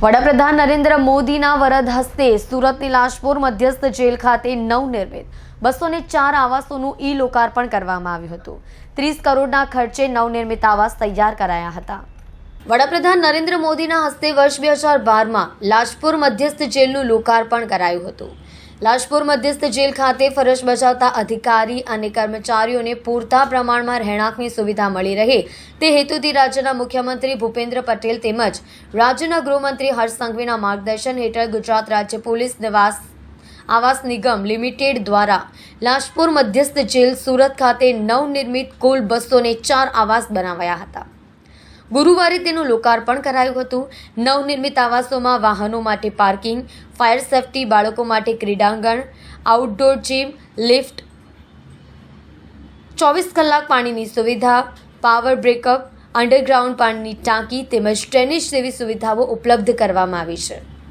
વડાપ્રધાન નરેન્દ્ર મોદીના વરદ હસ્તે સુરતની લાજપોર મધ્યસ્થ જેલ ખાતે નવનિર્મિત 204 આવાસોનું લોકાર્પણ કરવામાં આવ્યું હતું। 30 કરોડના ખર્ચે નવનિર્મિત આવાસ તૈયાર કરાયા હતા। વડાપ્રધાન નરેન્દ્ર મોદીના હસ્તે વર્ષ 2012માં લાજપોર મધ્યસ્થ જેલનું લોકાર્પણ કરાયું હતું। લાજપોર મધ્યસ્થ જેલ ખાતે ફરજ બજાવતા અધિકારી અને કર્મચારીઓને પૂરતા પ્રમાણમાં રહેણાંકની સુવિધા મળી રહે તે હેતુથી રાજ્યના મુખ્યમંત્રી ભૂપેન્દ્ર પટેલ તેમજ રાજ્યના ગૃહમંત્રી હર્ષ સંઘવીના માર્ગદર્શન હેઠળ ગુજરાત રાજ્ય પોલીસ નિવાસ આવાસ નિગમ લિમિટેડ દ્વારા લાજપોર મધ્યસ્થ જેલ સુરત ખાતે નવનિર્મિત કુલ 204 આવાસ બનાવાયા હતા। ગુરુવારે તેનું લોકાર્પણ કરાયું હતું। નવનિર્મિત આવાસોમાં વાહનો માટે પાર્કિંગ, ફાયર સેફટી, બાળકો માટે ક્રીડાંગણ, આઉટડોર જીમ, લિફ્ટ, 24 કલાક પાણીની સુવિધા, પાવર બ્રેકઅપ, અંડરગ્રાઉન્ડ પાણીની ટાંકી તેમજ ડ્રેનેજ જેવી સુવિધાઓ ઉપલબ્ધ કરવામાં આવી છે।